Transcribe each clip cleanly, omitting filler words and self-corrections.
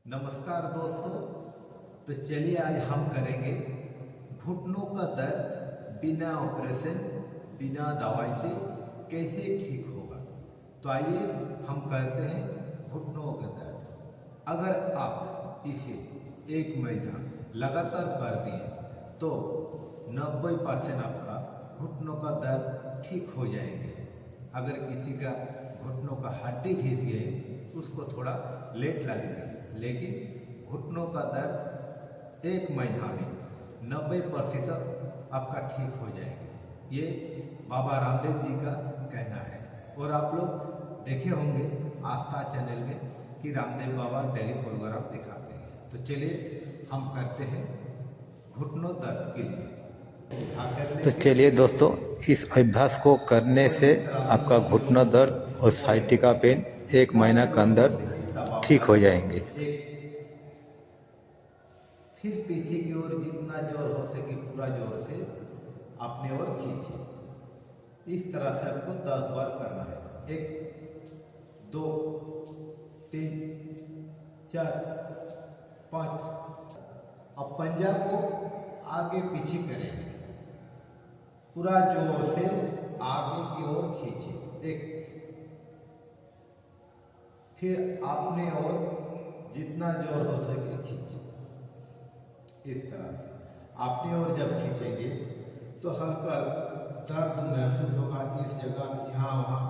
नमस्कार दोस्तों। तो चलिए आज हम करेंगे घुटनों का दर्द बिना ऑपरेशन बिना दवाई से कैसे ठीक होगा। तो आइए हम करते हैं घुटनों का दर्द। अगर आप इसे 1 महीना लगातार कर दिए तो 90% आपका घुटनों का दर्द ठीक हो जाएंगे। अगर किसी का घुटनों का हड्डी घिस गए उसको थोड़ा लेट लगेगा, लेकिन घुटनों का दर्द 1 महीना में 90% आपका ठीक हो जाएगा। ये बाबा रामदेव जी का कहना है। और आप लोग देखे होंगे आस्था चैनल में कि रामदेव बाबा डेली प्रोग्राम दिखाते हैं। तो चलिए हम करते हैं घुटनों दर्द के लिए। तो चलिए दोस्तों, इस अभ्यास को करने से आपका घुटना दर्द और साइटिका पेन 1 महीना के अंदर ठीक हो जाएंगे। फिर पीछे की ओर जितना जोर हो सके पूरा जोर से अपने ओर खींचे। इस तरह से आपको 10 बार करना है। 1 2 3 4 5। अब पंजा को आगे पीछे करेंगे, पूरा जोर से आगे की ओर खींचे। 1। फिर अपने ओर जितना जोर हो सके खींचे। इस तरह से अपनी ओर जब खींचेंगे तो हल्का दर्द महसूस होगा इस जगह यहाँ वहाँ।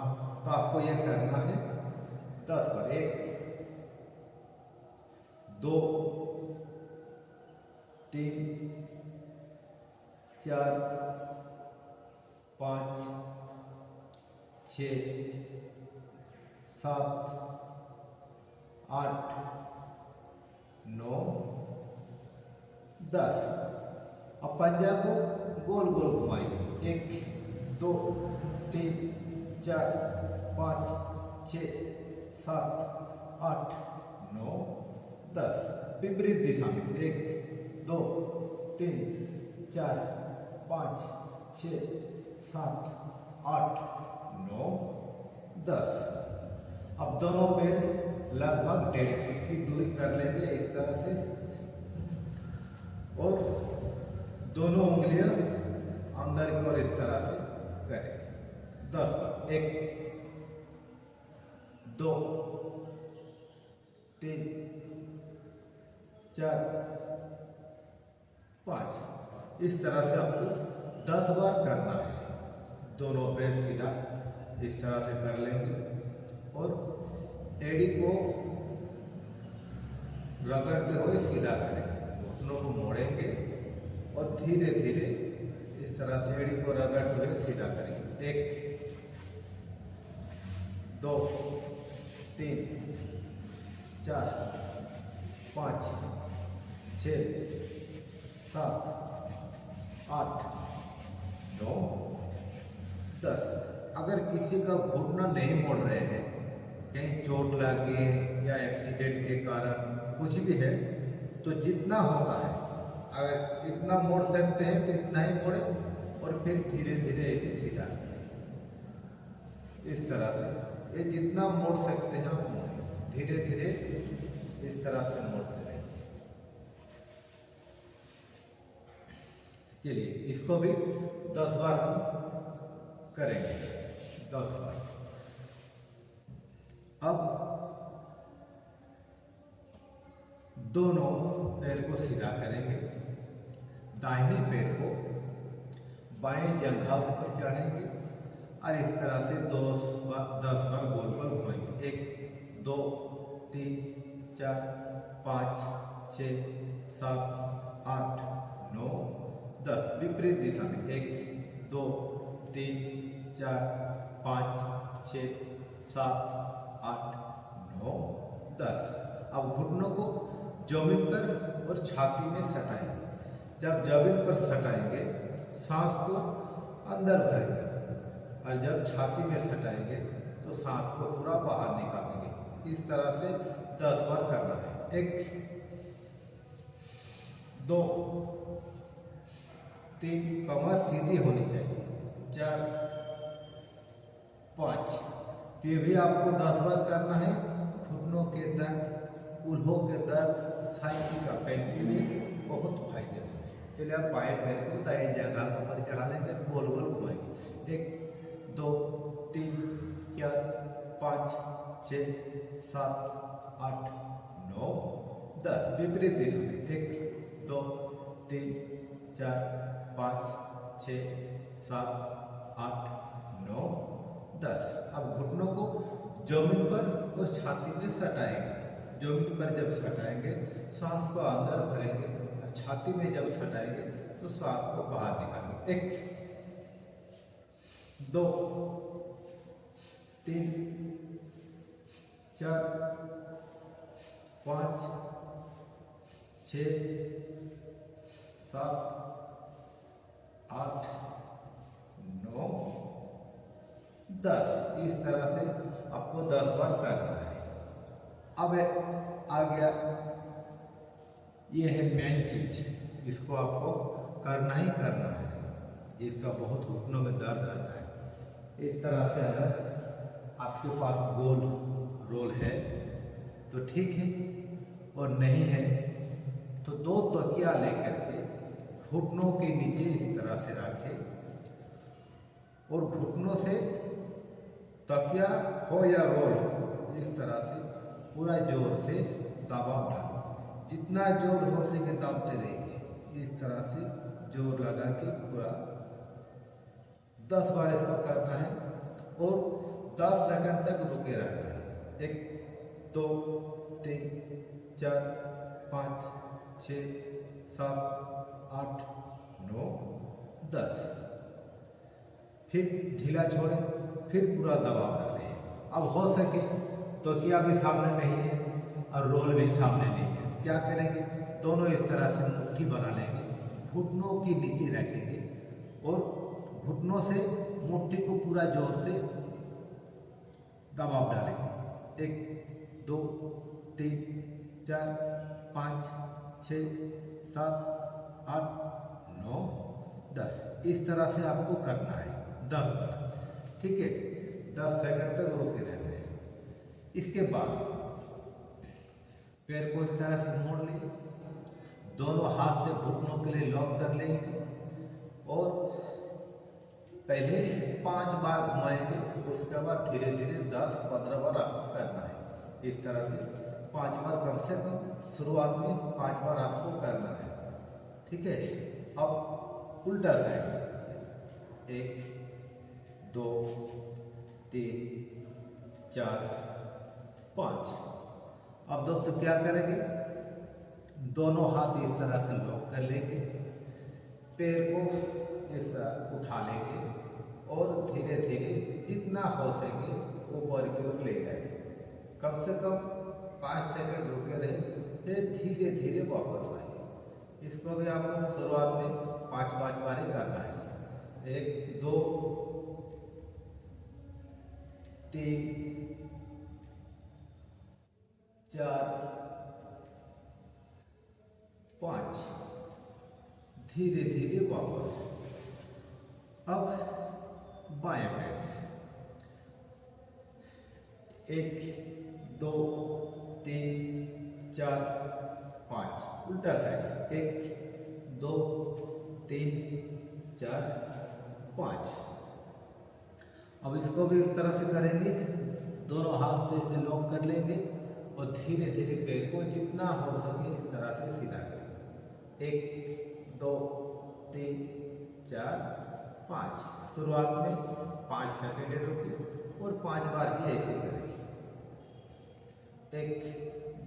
तो आपको ये करना है 10 बार। 1 2 3 4 5 6 7 8 9 10। अब पंजा को गोल गोल घुमाइए। 1 2 3 4 5 6 7 8 9 10। विपरीत दिशा में 1 2 3 4 5 6 7 8 9 10। अब दोनों पैर लगभग 1.5 फीट की दूरी कर लेंगे इस तरह से, और दोनों उंगलियां अंदर की ओर इस तरह से करें 10 बार। 1 2 3 4 5। इस तरह से आपको 10 बार करना है। दोनों पैर सीधा इस तरह से कर लेंगे और एड़ी को रगड़ते हुए सीधा करेंगे। घुटनों को मोड़ेंगे और धीरे धीरे इस तरह से एड़ी को रगड़ते हुए सीधा करेंगे। 1 2 3 4 5 6 7 8 9 10। अगर किसी का घुटना नहीं मोड़ रहे हैं, कहीं चोट लगे या एक्सीडेंट के कारण कुछ भी है, तो जितना होता है अगर इतना मोड़ सकते हैं तो इतना ही मोड़े और फिर धीरे धीरे इसे सीधा करें। इस तरह से ये जितना मोड़ सकते हैं आप मोड़ें, धीरे धीरे इस तरह से मोड़ते रहें। चलिए इसको भी 10 बार हम करेंगे। 10 बार। अब दोनों पैर को सीधा करेंगे। दाहिने पैर को बाएं जंघा ऊपर चढ़ाएंगे और इस तरह से 10 बार गोल गोल घुमाएंगे। 1 2 3 4 5 6 7 8 9 10। विपरीत दिशा में 1 2 3 4 5 6 7 8 9 10। अब घुटनों को जमीन पर और छाती में सटाएंगे। जब जमीन पर सटाएंगे सांस को अंदर भरेंगे, और जब छाती में सटाएंगे तो सांस को पूरा बाहर निकालेंगे। इस तरह से 10 बार करना है। 1 2 3, कमर सीधी होनी चाहिए। 4 5। ये भी आपको 10 बार करना है। घुटनों के दर्द कूल्हों के दर्द साइटिका पेन के लिए बहुत फायदेमंद है। चलिए आप बाएं पैर को दाएं जगह पर चढ़ा लेंगे, गोल गोल घुमाएंगे। 1 2 3 4 5 6 7 8 9 10। विपरीत दिशा में 1 2 3 4 5 6 7 8 9 10। अब घुटनों को जमीन पर और छाती में सटाएंगे। जमीन पर जब सटाएंगे सांस को अंदर भरेंगे और छाती में जब सटाएंगे तो सांस को बाहर निकालेंगे। 1 2 3 4 5 6 7 8 9 10। इस तरह से आपको 10 बार करना है। अब आ गया, ये है मेन चीज, इसको आपको करना ही करना है, जिसका बहुत घुटनों में दर्द रहता है। इस तरह से अगर आपके पास गोल रोल है तो ठीक है, और नहीं है तो 2 तकिया लेकर के घुटनों के नीचे इस तरह से रखें और घुटनों से तकिया हो या रोल हो इस तरह से पूरा जोर से दबाव डालें। जितना जोर हो सके दबाते रहेंगे। इस तरह से जोर लगा के पूरा 10 बार इसको करना है और 10 सेकंड तक रुके रहना है। 1 2 3 4 5 6 7 8 9 10। फिर ढीला छोड़ें, फिर पूरा दबाव डालें। अब हो सके तो तकिया भी सामने नहीं है और रोल भी सामने नहीं है, क्या करेंगे, दोनों इस तरह से मुट्ठी बना लेंगे, घुटनों के नीचे रखेंगे और घुटनों से मुट्ठी को पूरा जोर से दबाव डालेंगे। 1 2 3 4 5 6 7 8 9 10। इस तरह से आपको करना है 10 बार, ठीक है। 10 सेकंड तक रोके रहना है। इसके बाद पैर को इस तरह से मोड़ लेंगे, दोनों हाथ से घुटनों के लिए लॉक कर लेंगे और पहले 5 बार घुमाएंगे, उसके बाद धीरे धीरे 10-15 बार आपको करना है। इस तरह से 5 बार कम से कम शुरुआत में 5 बार आपको करना है, ठीक है। अब उल्टा साइड 1 2 3 4 5। अब दोस्तों क्या करेंगे, दोनों हाथ इस तरह से लॉक कर लेंगे, पैर को इस तरह उठा लेंगे और धीरे धीरे जितना हो सके ऊपर की ओर ले जाएंगे। कम से कम 5 सेकंड रुके रहे, फिर धीरे धीरे वापस आएंगे। इसको भी आपको शुरुआत में 5-5 बार ही करना है। 1 2 3 4 5। धीरे धीरे वापस। अब बाएं पैर से 1 2 3 4 5। उल्टा साइड से 1 2 3 4 5। अब इसको भी इस तरह से करेंगे, दोनों हाथ से इसे लॉक कर लेंगे और धीरे धीरे पैर को जितना हो सके इस तरह से सीधा करें। 1 2 3 4 5। शुरुआत में 5 सेकंड रुके और 5 बार ही ऐसे करेंगे। 1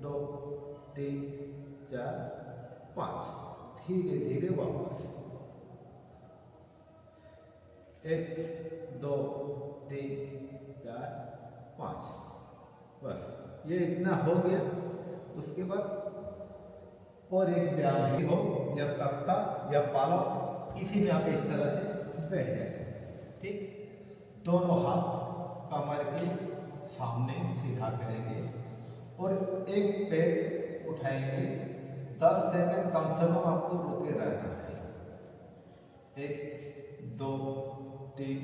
2 3 4 5। धीरे धीरे वापस। 1 2 3 4 5। बस ये इतना हो गया। उसके बाद और एक व्यायाम भी हो या तख्ता या पालव, किसी में आप इस तरह से बैठ जाए, ठीक। दोनों हाथ कमर के सामने सीधा करेंगे और एक पैर उठाएंगे। 10 सेकंड कम से कम आपको रुके रहना है। 1 2 3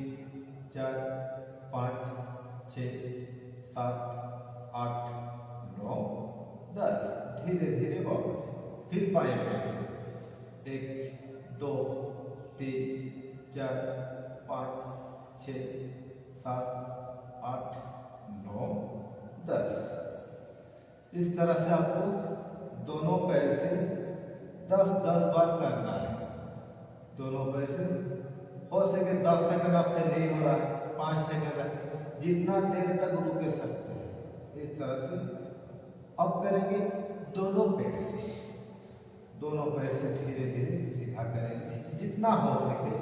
4 5 6 7 8 9 10, धीरे धीरे वापस, फिर बाएं पैर से 1 2 3 4 5 6 7 8 9 10। इस तरह से आपको दोनों पैर से 10-10 बार करना है। दोनों पैर से हो सके 10 सेकंड आपसे नहीं हो रहा है, 5 सेकंड रखें, जितना देर तक रुक सकते हैं। इस तरह से अब करेंगे दोनों पैर से, दोनों पैर से धीरे धीरे सीधा करेंगे, जितना हो सके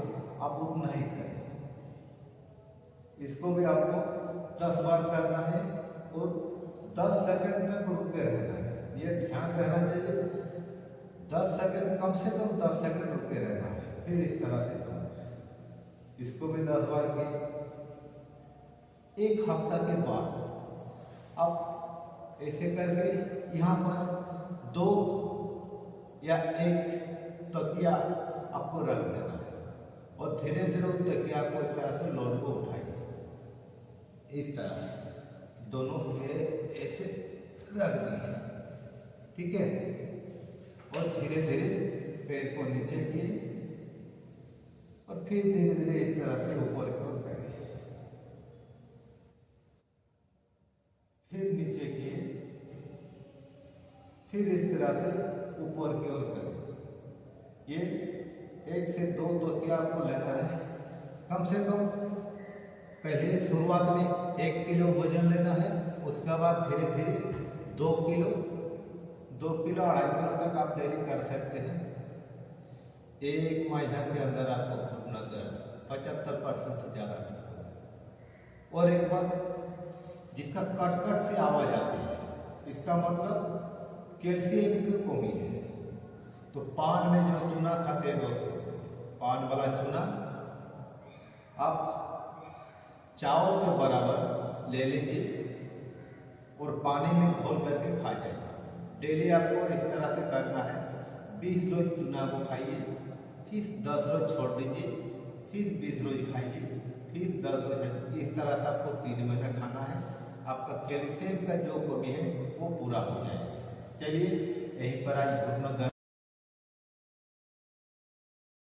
आप उतना ही करें। इसको भी आपको 10 बार करना है और 10 सेकंड तक रुके रहना है। ये ध्यान रहना चाहिए, 10 सेकंड, कम से कम 10 सेकंड रुके रहना है। फिर इस तरह से इसको भी 10 बार किए। 1 हफ्ता के बाद आप ऐसे करके यहाँ पर 2 या 1 तकिया आपको रख देना है और धीरे धीरे उस तकिया को इस तरह से लोड को उठाइए। इस तरह से दोनों ऐसे रख दिए, ठीक है। और धीरे धीरे पैर को नीचे किए और फिर धीरे धीरे इस तरह से ऊपर की ओर करें, फिर नीचे किए, फिर इस तरह से ऊपर की ओर करें। ये 1 से 2 तकिया आपको लेना है। कम से कम पहले शुरुआत में 1 किलो वजन लेना है, उसके बाद धीरे धीरे 2 किलो 2.5 किलो तक आप डेली कर सकते हैं। 1 महीना के अंदर आपको घुटना दर्द 75% से ज़्यादा ठीक होगा। और एक बात, जिसका कट से आवाज़ आती है, इसका मतलब कैल्शियम की कमी है। तो पान में जो चूना खाते हैं दोस्तों, पान वाला चूना आप चावल के बराबर ले लीजिए और पानी में घोल करके खा जाइए। डेली आपको इस तरह से करना है। 20 रोज चूना को खाइए, फिर 10 रोज छोड़ दीजिए, फिर 20 रोज खाइए, फिर 10 रोज। इस तरह से आपको 3 महीना खाना है। आपका कैल्शियम का जो कमी है वो पूरा हो जाएगा। चलिए, यहीं पर आज घुटना दर्द